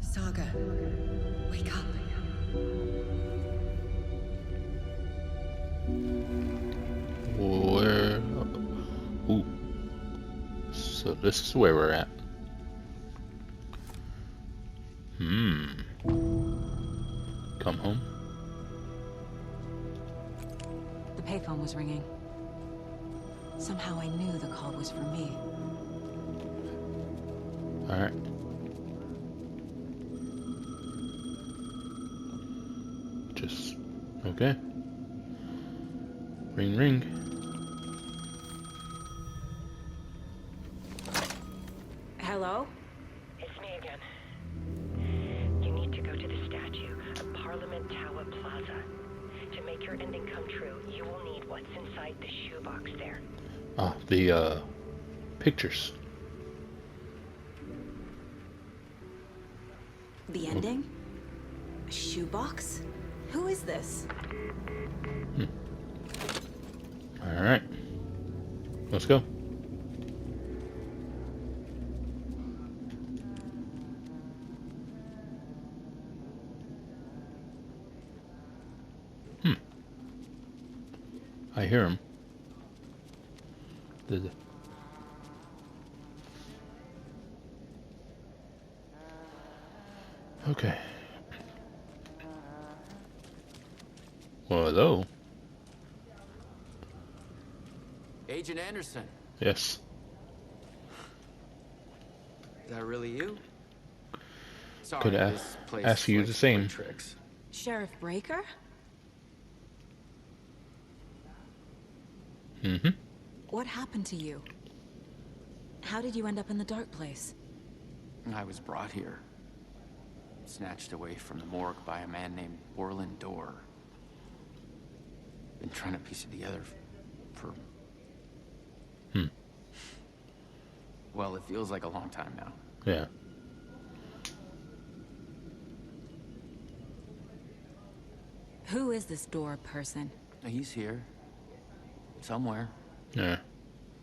Saga, wake up. Where? Ooh. So this is where we're at. Come home. The payphone was ringing. Somehow I knew the call was for me. Alright. Just... okay. Ring, ring. Hello? It's me again. You need to go to the statue of Parliament Tower Plaza. To make your ending come true, you will need what's inside the shoebox there. Ah, the, pictures. The ending? A shoebox? Who is this? Alright. Let's go. I hear him. Okay. Well, hello. Agent Anderson, Yes. is that really you? Sorry, Could this place ask you likes the to play same. tricks. Sheriff Breaker? Mm-hmm. What happened to you? How did you end up in the dark place? I was brought here, snatched away from the morgue by a man named Orland Dorr. Been trying to piece it together for... Well, it feels like a long time now. Yeah. Who is this Door person? He's here. Somewhere. Yeah.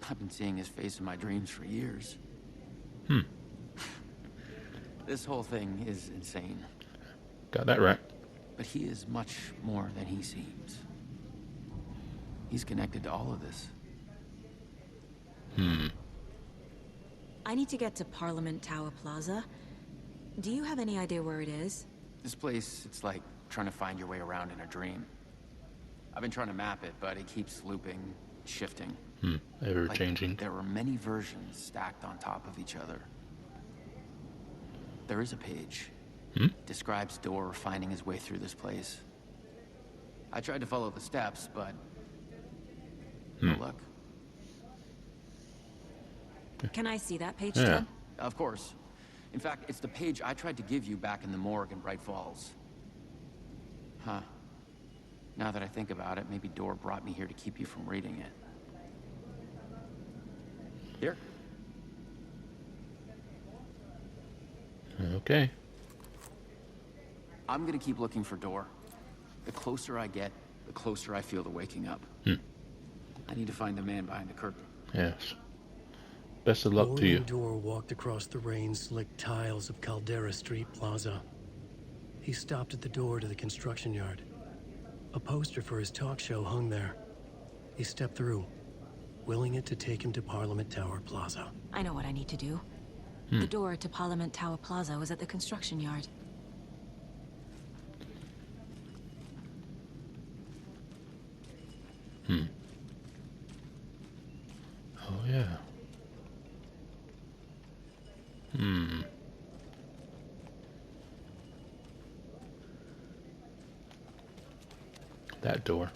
I've been seeing his face in my dreams for years. This whole thing is insane. Got that right. But he is much more than he seems. He's connected to all of this. I need to get to Parliament Tower Plaza. Do you have any idea where it is? This place, it's like trying to find your way around in a dream. I've been trying to map it, but it keeps looping, shifting. Ever Like changing. there are many versions stacked on top of each other. There is a page. Describes Dorr finding his way through this place. I tried to follow the steps, but no luck. Can I see that page, Yeah. Ted? Of course. In fact, it's the page I tried to give you back in the morgue in Bright Falls. Huh. Now that I think about it, maybe Dorr brought me here to keep you from reading it. Here. Okay. I'm gonna keep looking for Dorr. The closer I get, the closer I feel to waking up. I need to find the man behind the curtain. Yes. Best of luck to you. Dorr walked across the rain-slicked tiles of Caldera Street Plaza. He stopped at the door to the construction yard. A poster for his talk show hung there. He stepped through, willing it to take him to Parliament Tower Plaza. I know what I need to do. The door to Parliament Tower Plaza was at the construction yard. Oh, yeah. That door.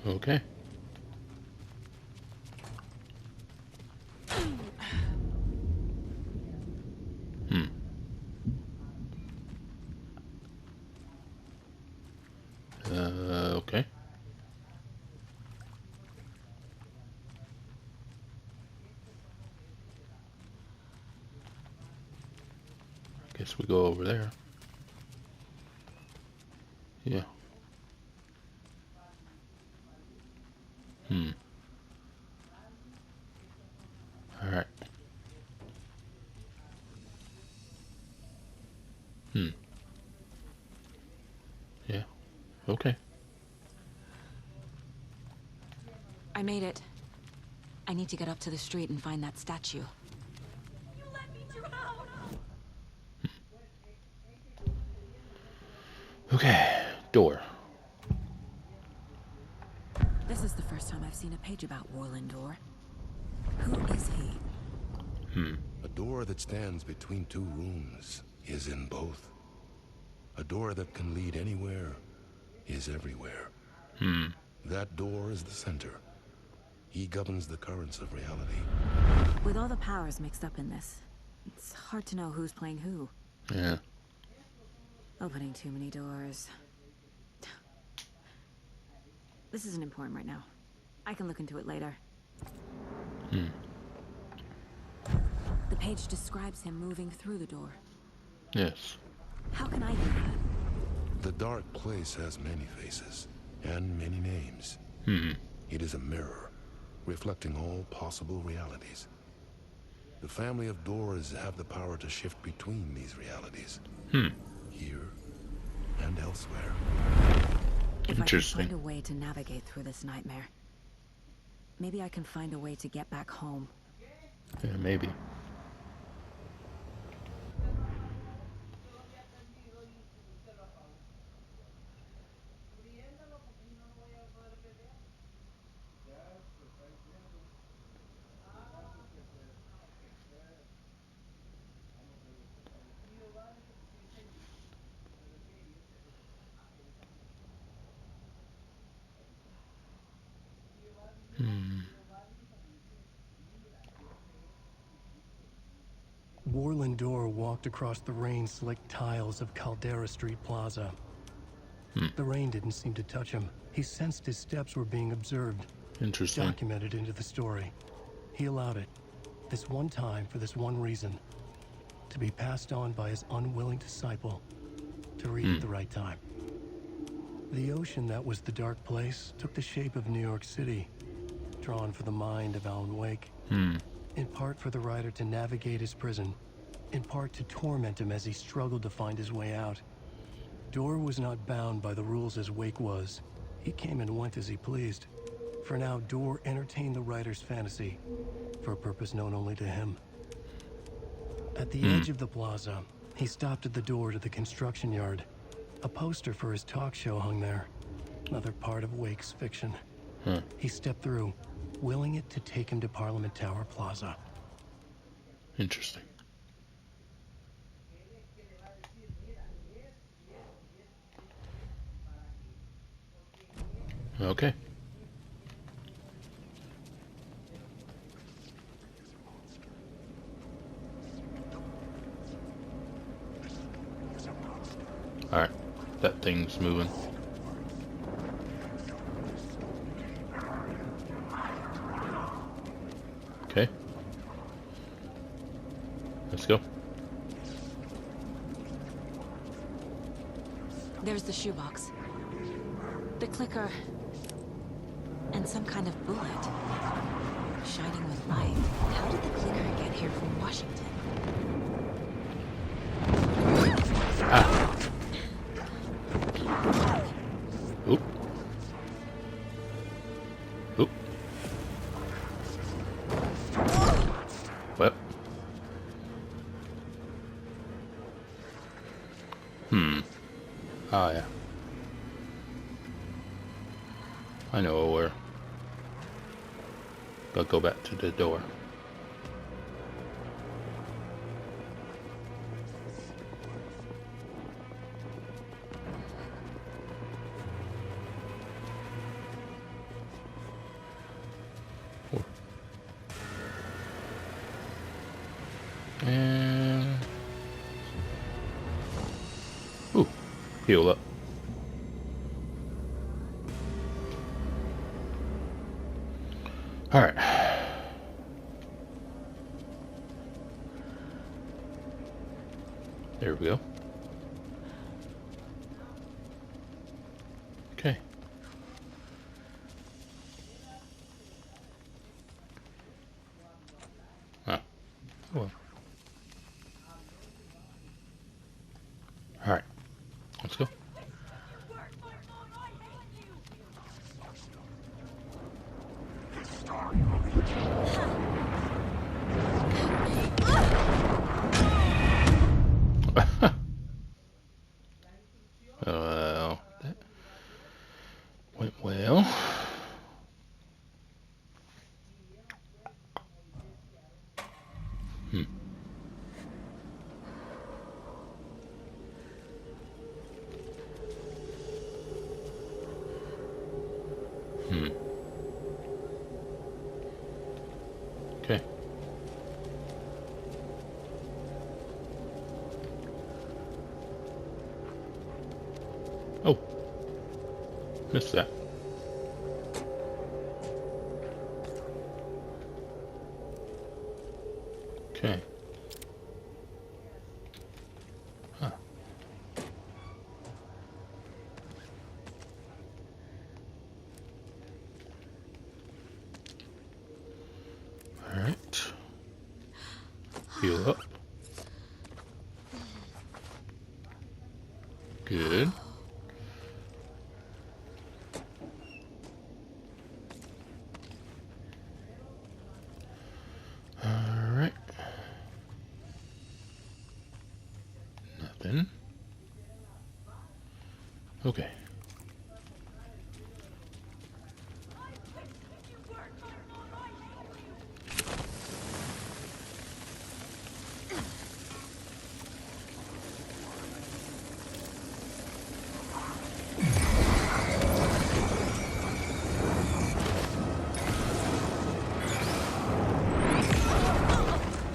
Okay. Guess we go over there. Yeah. Alright. Yeah. Okay. I made it. I need to get up to the street and find that statue. You let me drown! Okay. Door. This is the first time I've seen a page about Warlindor. Who is he? A door that stands between two rooms is in both. A door that can lead anywhere is everywhere. That door is the center. He governs the currents of reality. With all the powers mixed up in this, it's hard to know who's playing who. Yeah. Opening too many doors. This isn't important right now. I can look into it later. The page describes him moving through the door. Yes. How can I do that? The dark place has many faces and many names. It is a mirror, reflecting all possible realities. The family of doors have the power to shift between these realities. Here and elsewhere. If I can Interesting. find a way to navigate through this nightmare, maybe I can find a way to get back home. Yeah, maybe. Warlindor walked across the rain-slicked tiles of Caldera Street Plaza. The rain didn't seem to touch him. He sensed his steps were being observed, Interesting. documented into the story. He allowed it, this one time for this one reason, to be passed on by his unwilling disciple, to read at the right time. The ocean that was the dark place took the shape of New York City, drawn for the mind of Alan Wake. In part for the writer to navigate his prison, in part to torment him as he struggled to find his way out. Dorr was not bound by the rules as Wake was. He came and went as he pleased. For now, Dorr entertained the writer's fantasy, for a purpose known only to him. At the edge of the plaza, he stopped at the door to the construction yard. A poster for his talk show hung there, another part of Wake's fiction. He stepped through, willing it to take him to Parliament Tower Plaza. Interesting. Okay. Alright. That thing's moving. Okay. Let's go. There's the shoebox. The clicker. And some kind of bullet. Shining with light. How did the clicker get here from Washington? Oop. Oop. What? Oh, yeah. I know where. Gotta go back to the door. And ooh, heal up. All right. There we go. Okay. Ah. Well. Alright. Let's go. Well, that went well. Hmm. Hmm. Okay. Oh. Missed that. Okay. Huh. Alright. Heal up. Good. Alright. Nothing. Okay.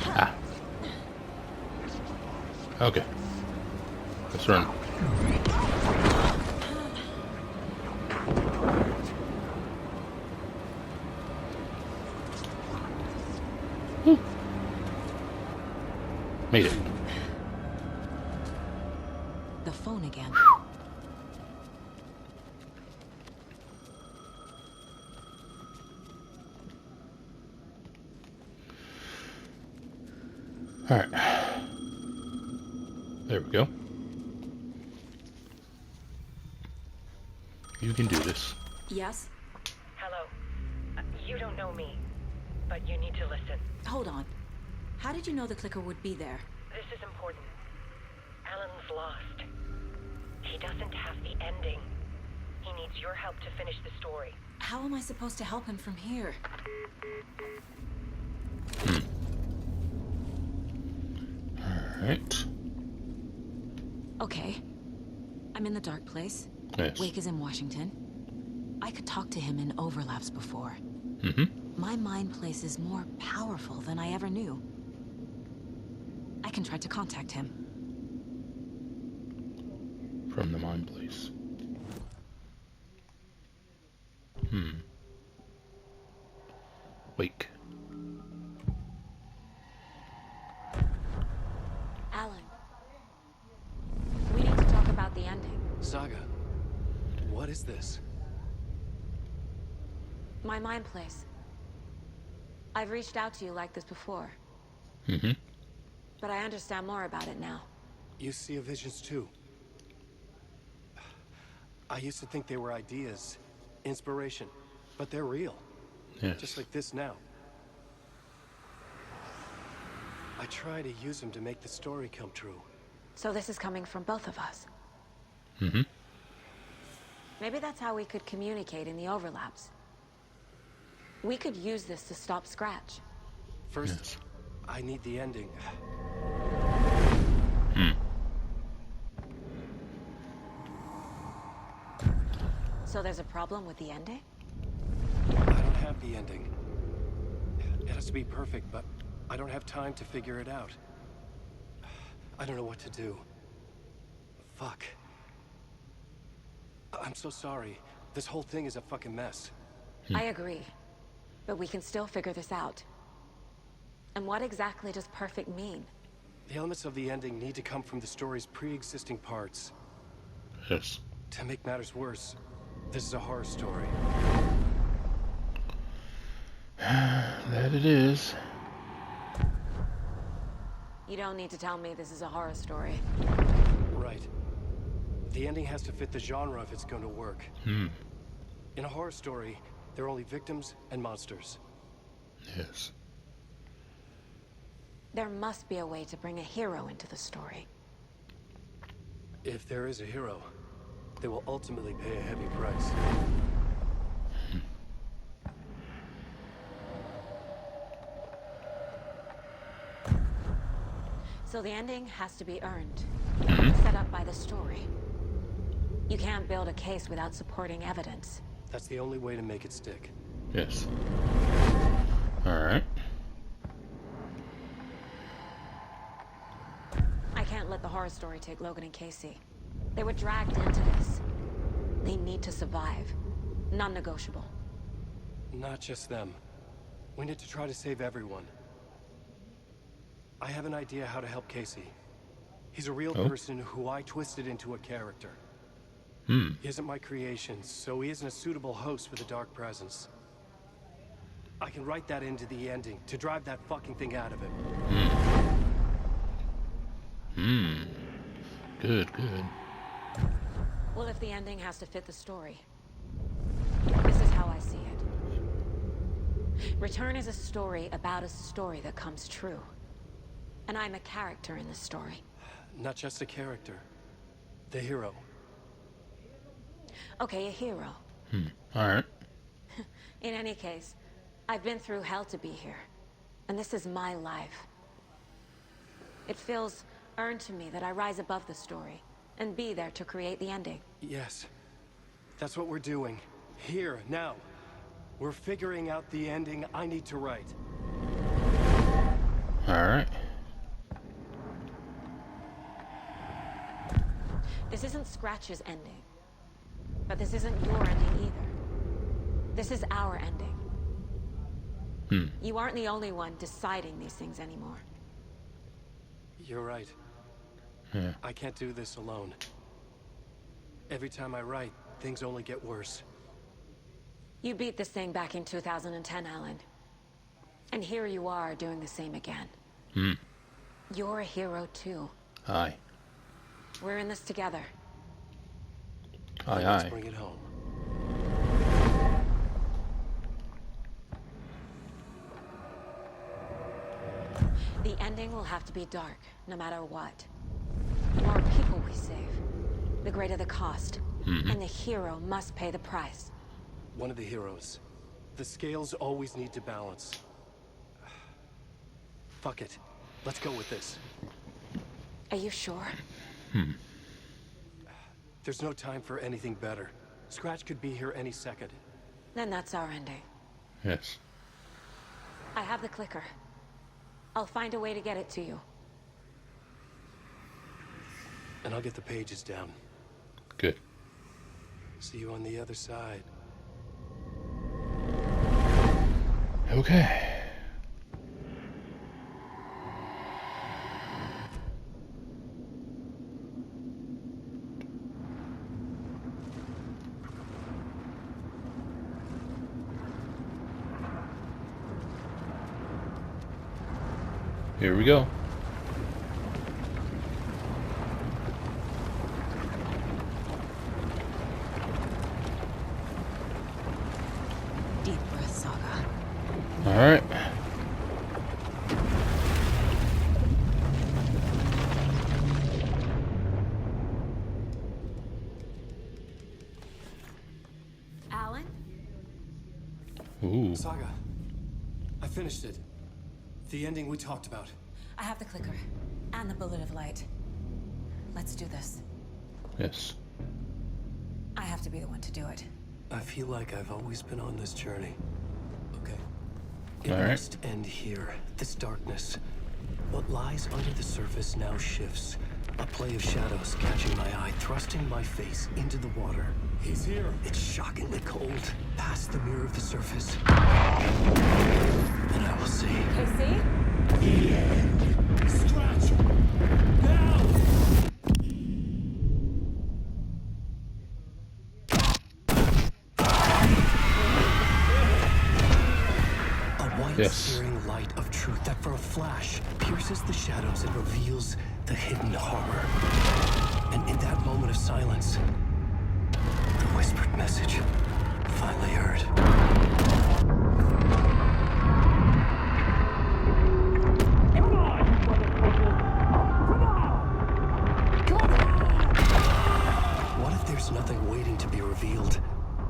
Ah. Okay. Let's run. Woo. Made it. The phone again. Alright. There we go. You can do this. Yes? Hello. You don't know me, but you need to listen. Hold on. How did you know the clicker would be there? This is important. Alan's lost. He doesn't have the ending. He needs your help to finish the story. How am I supposed to help him from here? Alright. Okay. I'm in the dark place. Yes. Wake is in Washington. I could talk to him in overlaps before. Mm-hmm. My mind place is more powerful than I ever knew. I can try to contact him. From the mind place. Wake. Alan. We need to talk about the ending. Saga, what is this? My mind place. I've reached out to you like this before, Mm-hmm. but I understand more about it now. You see visions too. I used to think they were ideas, inspiration, but they're real. Yes. Just like this now. I try to use them to make the story come true. So this is coming from both of us. Mm-hmm. Maybe that's how we could communicate in the overlaps. We could use this to stop Scratch. First, Yes. I need the ending. So there's a problem with the ending? I don't have the ending. It has to be perfect, but I don't have time to figure it out. I don't know what to do. Fuck. I'm so sorry. This whole thing is a fucking mess. I agree. But we can still figure this out. And what exactly does perfect mean? The elements of the ending need to come from the story's pre-existing parts. Yes. To make matters worse, this is a horror story. That it is. You don't need to tell me this is a horror story. Right. The ending has to fit the genre if it's going to work. In a horror story, there are only victims and monsters. Yes. There must be a way to bring a hero into the story. If there is a hero, they will ultimately pay a heavy price. So the ending has to be earned, set up by the story. You can't build a case without supporting evidence. That's the only way to make it stick. Yes. Alright. I can't let the horror story take Logan and Casey. They were dragged into this. They need to survive. Non-negotiable. Not just them. We need to try to save everyone. I have an idea how to help Casey. He's a real person who I twisted into a character. He isn't my creation, so he isn't a suitable host for the Dark Presence. I can write that into the ending to drive that fucking thing out of him. Good, good. Well, if the ending has to fit the story, this is how I see it. Return is a story about a story that comes true. And I'm a character in this story. Not just a character. The hero. Okay, a hero. Alright. In any case, I've been through hell to be here. And this is my life. It feels earned to me that I rise above the story and be there to create the ending. Yes. That's what we're doing. Here, now. We're figuring out the ending I need to write. Alright. This isn't Scratch's ending. But this isn't your ending either. This is our ending. You aren't the only one deciding these things anymore. You're right. Yeah. I can't do this alone. Every time I write, things only get worse. You beat this thing back in 2010, Alan. And here you are doing the same again. You're a hero too. Aye. We're in this together. Aye, Let's aye. bring it home. The ending will have to be dark, no matter what. The more people we save, the greater the cost. And the hero must pay the price. One of the heroes. The scales always need to balance. Fuck it. Let's go with this. Are you sure? There's no time for anything better. Scratch could be here any second. Then that's our ending. Yes. I have the clicker. I'll find a way to get it to you. And I'll get the pages down. Good. See you on the other side. Okay. Here we go. Deep breath, Saga. All right. Alan? Ooh. Saga, I finished it. The ending we talked about. I have the clicker. And the bullet of light. Let's do this. Yes. I have to be the one to do it. I feel like I've always been on this journey. Okay. It All right. must end here. This darkness. What lies under the surface now shifts. A play of shadows catching my eye, thrusting my face into the water. He's here. It's shockingly cold. Past the mirror of the surface. And I will see. Casey? Scratch! pierces the shadows and reveals the hidden horror. And in that moment of silence, the whispered message finally heard. What if there's nothing waiting to be revealed?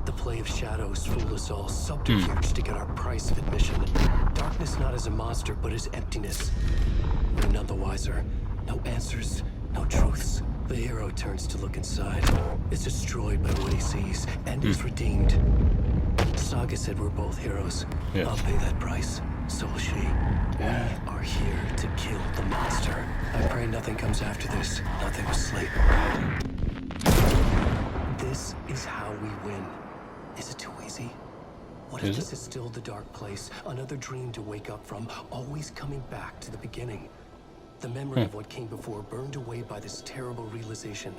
The play of shadows fooled us all, subterfuge to get our price of admission. Darkness not as a monster, but as emptiness. We're none the wiser. No answers, no truths. The hero turns to look inside. Is destroyed by what he sees, and is redeemed. Saga said we're both heroes. Yes. I'll pay that price. So will she. We are here to kill the monster. I pray nothing comes after this. Nothing will sleep. This is how we win. Is it too easy? What if this is still the dark place? Another dream to wake up from, always coming back to the beginning. The memory of what came before burned away by this terrible realization.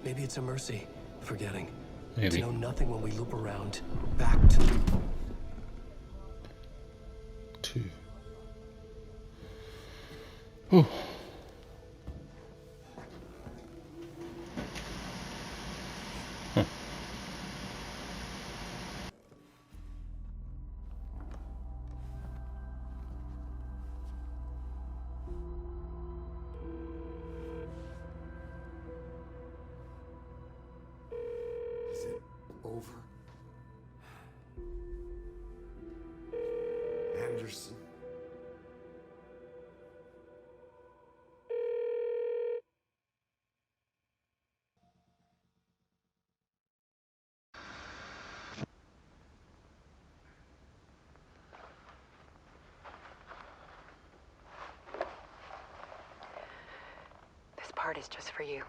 Maybe it's a mercy, forgetting. Maybe. To know nothing when we loop around, back to... 2. Whew. Is it over? Anderson? This part is just for you.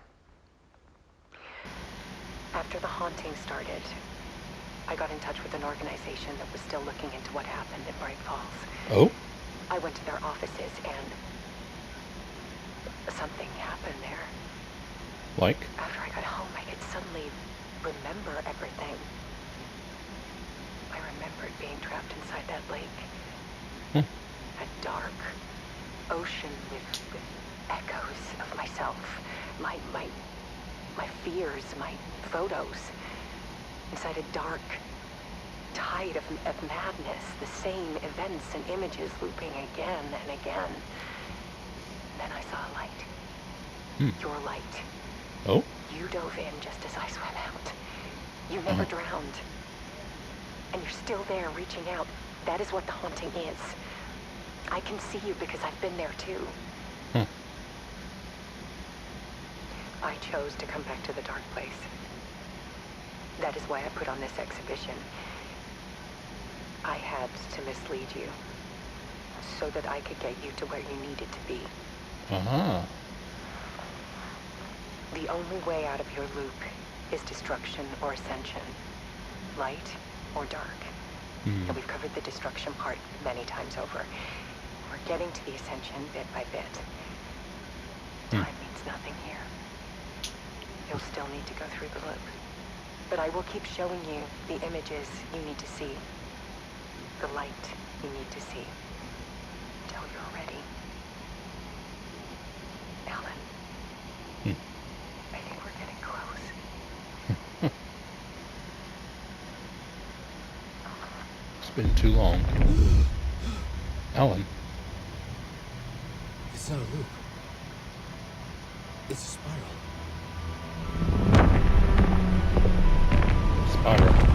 After the haunting started, I got in touch with an organization that was still looking into what happened in Bright Falls. Oh? I went to their offices and something happened there. Like? After I got home, I could suddenly remember everything. I remembered being trapped inside that lake. A dark ocean with echoes of myself. My fears, my photos. Inside a dark tide of madness. The same events and images looping again and again. And then I saw a light. Your light. Oh? You dove in just as I swam out. You never drowned. And you're still there reaching out. That is what the haunting is. I can see you because I've been there too. I chose to come back to the dark place. That is why I put on this exhibition. I had to mislead you, so that I could get you to where you needed to be. The only way out of your loop is destruction or ascension. Light or dark. And we've covered the destruction part many times over. We're getting to the ascension bit by bit. Time means nothing here. You'll still need to go through the loop. But I will keep showing you the images you need to see. The light you need to see. Until you're ready. Alan. I think we're getting close. It's been too long. Alan. It's not a loop. It's a spiral. Spiral.